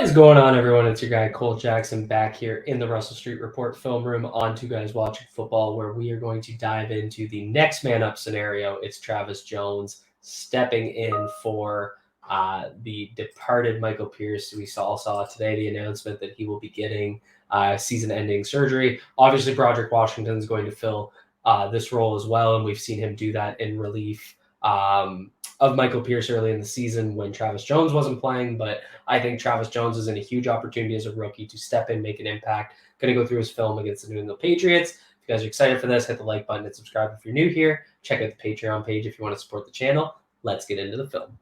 is going on, everyone? It's your guy Cole Jackson back here in the Russell Street Report film room on Two Guys Watching Football, where we are going to dive into the next man up scenario. It's Travis Jones stepping in for the departed Michael Pierce. We all saw today the announcement that he will be getting season-ending surgery. Obviously, Broderick Washington is going to fill this role as well, and we've seen him do that in relief of Michael Pierce early in the season when Travis Jones wasn't playing, but I think Travis Jones is in a huge opportunity as a rookie to step in, make an impact. Going to go through his film against the New England Patriots. If you guys are excited for this, hit the like button and subscribe if you're new here. Check out the Patreon page if you want to support the channel. Let's get into the film.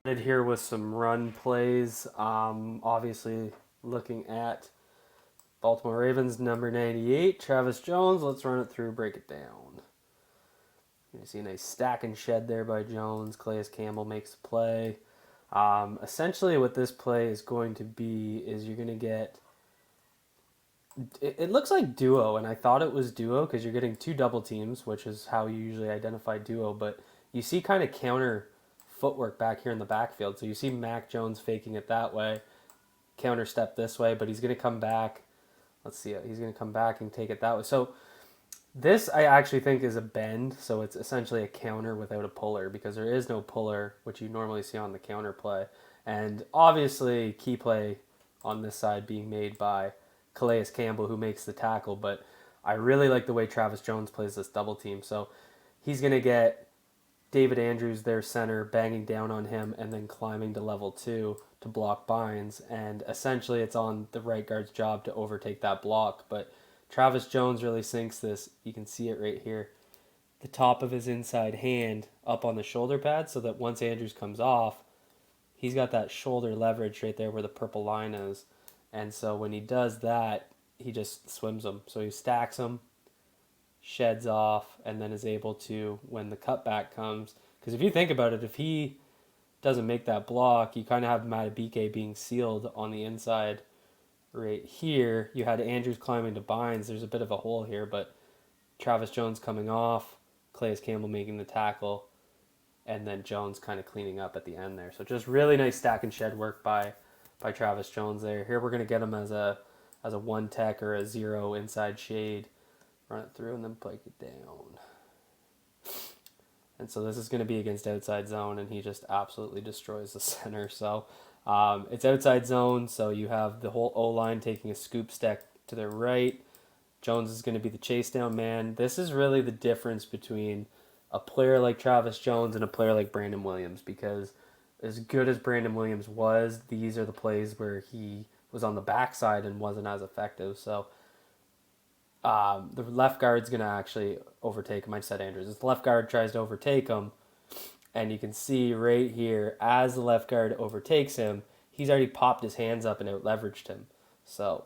Here with some run plays. Obviously, looking at Baltimore Ravens number 98, Travis Jones. Let's run it through, break it down. You see a nice stack and shed there by Jones. Calais Campbell makes the play. Essentially, what this play is going to be is you're going to get. It looks like duo, and I thought it was duo because you're getting two double teams, which is how you usually identify duo. But you see kind of counter footwork back here in the backfield. So you see Mac Jones faking it that way, counter step this way, but he's going to come back. Let's see, he's going to come back and take it that way. So this I actually think is a bend, so it's essentially a counter without a puller because there is no puller, which you normally see on the counter play. And obviously, key play on this side being made by Calais Campbell, who makes the tackle. But I really like the way Travis Jones plays this double team. So he's going to get David Andrews, their center, banging down on him and then climbing to level 2 to block Bynes. And essentially, it's on the right guard's job to overtake that block. But Travis Jones really sinks this. You can see it right here. The top of his inside hand up on the shoulder pad so that once Andrews comes off, he's got that shoulder leverage right there where the purple line is. And so when he does that, he just swims them. So he stacks them, sheds off, and then is able to, when the cutback comes, because if you think about it, if he doesn't make that block, you kind of have Matabike being sealed on the inside right here. You had Andrews climbing to Bynes. There's a bit of a hole here, but Travis Jones coming off, Calais Campbell making the tackle, and then Jones kind of cleaning up at the end there. So just really nice stack and shed work by Travis Jones there. Here we're going to get him as a 1 tech or a 0 inside shade. Run it through and then break it down. And so this is going to be against outside zone, and he just absolutely destroys the center. So it's outside zone, so you have the whole O-line taking a scoop step to their right. Jones is going to be the chase down man. This is really the difference between a player like Travis Jones and a player like Brandon Williams, because as good as Brandon Williams was, these are the plays where he was on the backside and wasn't as effective. So the left guard's going to actually overtake him. I said Andrews. As the left guard tries to overtake him, and you can see right here, as the left guard overtakes him, he's already popped his hands up and out leveraged him. So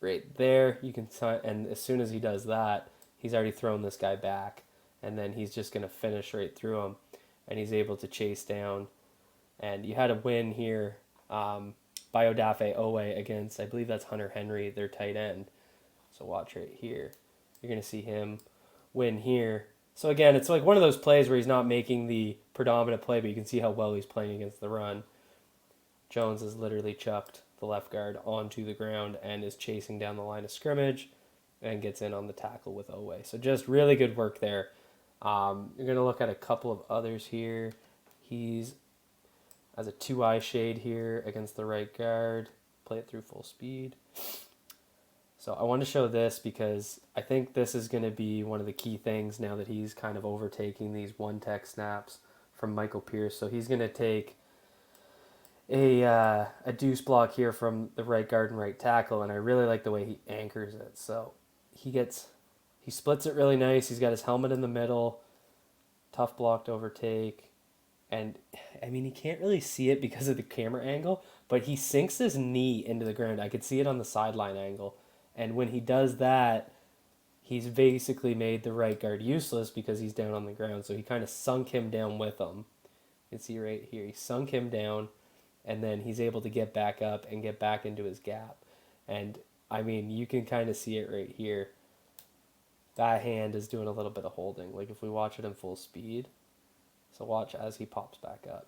right there, you can and as soon as he does that, he's already thrown this guy back, and then he's just going to finish right through him, and he's able to chase down. And you had a win here by Odafe Owe against, I believe that's Hunter Henry, their tight end. So watch right here. You're going to see him win here. So again, it's like one of those plays where he's not making the predominant play, but you can see how well he's playing against the run. Jones has literally chucked the left guard onto the ground and is chasing down the line of scrimmage and gets in on the tackle with Owe. So just really good work there. You're going to look at a couple of others here. He's as a 2-eye shade here against the right guard. Play it through full speed. So I want to show this because I think this is going to be one of the key things now that he's kind of overtaking these 1-tech snaps from Michael Pierce. So he's going to take a deuce block here from the right guard and right tackle, and I really like the way he anchors it. So he splits it really nice. He's got his helmet in the middle, tough block to overtake. And, I mean, he can't really see it because of the camera angle, but he sinks his knee into the ground. I could see it on the sideline angle. And when he does that, he's basically made the right guard useless because he's down on the ground. So he kind of sunk him down with him. You can see right here. He sunk him down, and then he's able to get back up and get back into his gap. And, I mean, you can kind of see it right here. That hand is doing a little bit of holding. Like, if we watch it in full speed. So watch as he pops back up.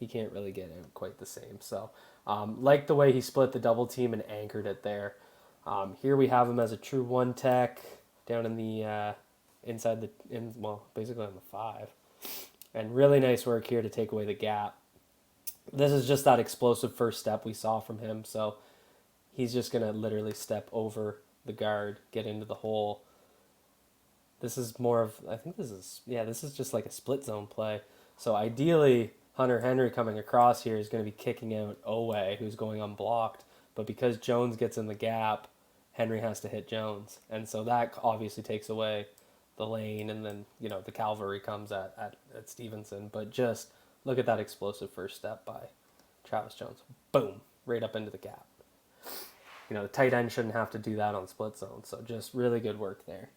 he can't really get in quite the same. So, like the way he split the double team and anchored it there. Here we have him as a true one tech down in the inside the basically on the 5, and really nice work here to take away the gap. This is just that explosive first step we saw from him. So he's just gonna literally step over the guard, get into the hole. This is more of, I think this is just like a split zone play. So ideally, Hunter Henry coming across here is going to be kicking out Owe, who's going unblocked. But because Jones gets in the gap, Henry has to hit Jones. And so that obviously takes away the lane, and then, the cavalry comes at Stevenson. But just look at that explosive first step by Travis Jones. Boom, right up into the gap. The tight end shouldn't have to do that on split zone. So just really good work there.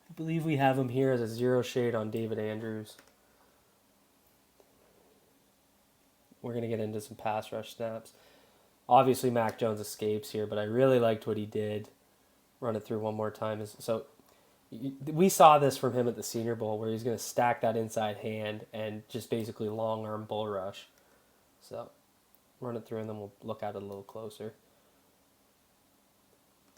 I believe we have him here as a 0 shade on David Andrews. We're going to get into some pass rush snaps. Obviously, Mac Jones escapes here, but I really liked what he did. Run it through one more time. So we saw this from him at the Senior Bowl, where he's going to stack that inside hand and just basically long arm bull rush. So run it through, and then we'll look at it a little closer.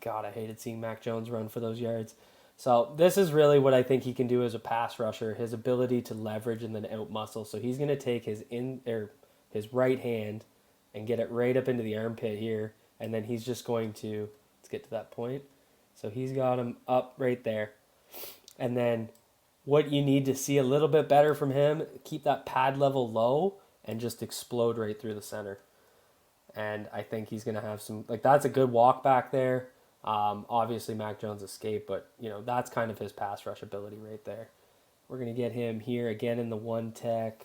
God, I hated seeing Mac Jones run for those yards. So this is really what I think he can do as a pass rusher, his ability to leverage and then out muscle. So he's going to take his right hand and get it right up into the armpit here, and then he's just going to, let's get to that point. So he's got him up right there. And then what you need to see a little bit better from him, keep that pad level low and just explode right through the center. And I think he's going to have some, that's a good walk back there. Obviously, Mac Jones escaped, but, that's kind of his pass rush ability right there. We're going to get him here again in the one tech,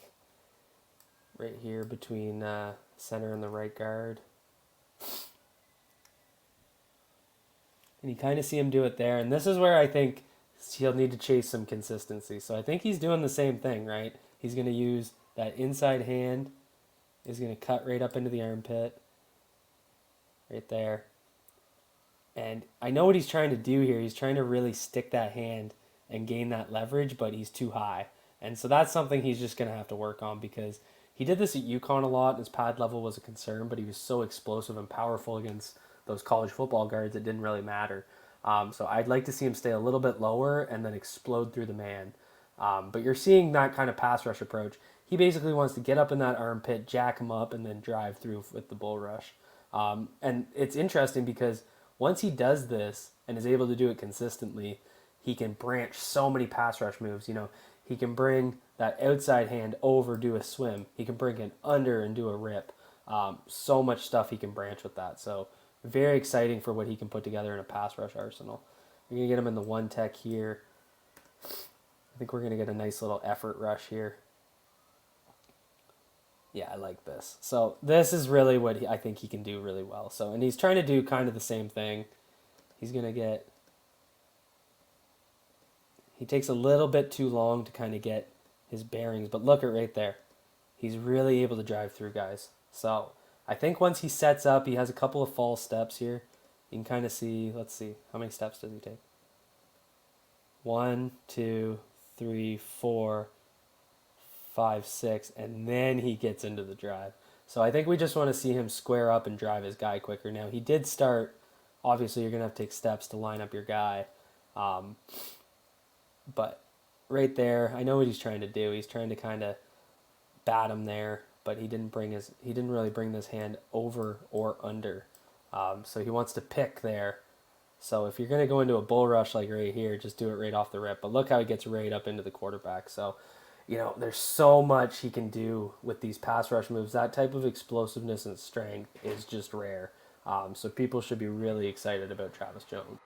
right here between center and the right guard. And you kind of see him do it there. And this is where I think he'll need to chase some consistency. So I think he's doing the same thing, right? He's going to use that inside hand. He's going to cut right up into the armpit. Right there. And I know what he's trying to do here. He's trying to really stick that hand and gain that leverage, but he's too high. And so that's something he's just going to have to work on, because he did this at UConn a lot. His pad level was a concern, but he was so explosive and powerful against those college football guards, it didn't really matter. So I'd like to see him stay a little bit lower and then explode through the man. But you're seeing that kind of pass rush approach. He basically wants to get up in that armpit, jack him up, and then drive through with the bull rush. And it's interesting because once he does this and is able to do it consistently, he can branch so many pass rush moves. He can bring that outside hand over, do a swim. He can bring it under and do a rip. So much stuff he can branch with that. So very exciting for what he can put together in a pass rush arsenal. We're going to get him in the one tech here. I think we're going to get a nice little effort rush here. Yeah, I like this. So this is really what I think he can do really well. So, and he's trying to do kind of the same thing. He's going to get... He takes a little bit too long to kind of get his bearings, but look at right there. He's really able to drive through guys. So I think once he sets up, he has a couple of false steps here. You can kind of see, let's see, how many steps does he take? 1, 2, 3, 4, 5, 6, and then he gets into the drive. So I think we just want to see him square up and drive his guy quicker. Now, he did start, obviously you're going to have to take steps to line up your guy. But right there, I know what he's trying to do. He's trying to kind of bat him there, but he didn't really bring this hand over or under. So he wants to pick there. So if you're going to go into a bull rush like right here, just do it right off the rip. But look how he gets right up into the quarterback. So, there's so much he can do with these pass rush moves. That type of explosiveness and strength is just rare. So people should be really excited about Travis Jones.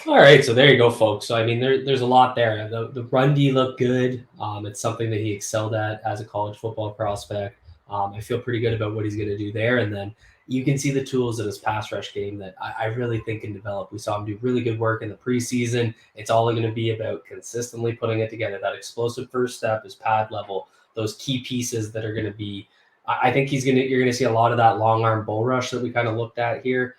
All right, so there you go, folks. So, I mean, there's a lot there. The run D looked good. It's something that he excelled at as a college football prospect. I feel pretty good about what he's going to do there. And then you can see the tools in his pass rush game that I really think can develop. We saw him do really good work in the preseason. It's all going to be about consistently putting it together. That explosive first step, his pad level, those key pieces that are going to be. I think you're going to see a lot of that long arm bull rush that we kind of looked at here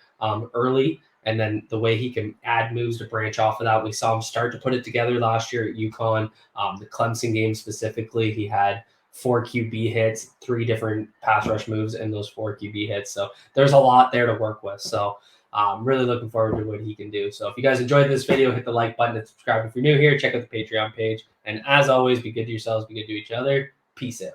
early. And then the way he can add moves to branch off of that. We saw him start to put it together last year at UConn. The Clemson game specifically, he had 4 QB hits, 3 different pass rush moves, and those 4 QB hits. So there's a lot there to work with. So really looking forward to what he can do. So if you guys enjoyed this video, hit the like button and subscribe if you're new here. Check out the Patreon page. And as always, be good to yourselves, be good to each other. Peace out.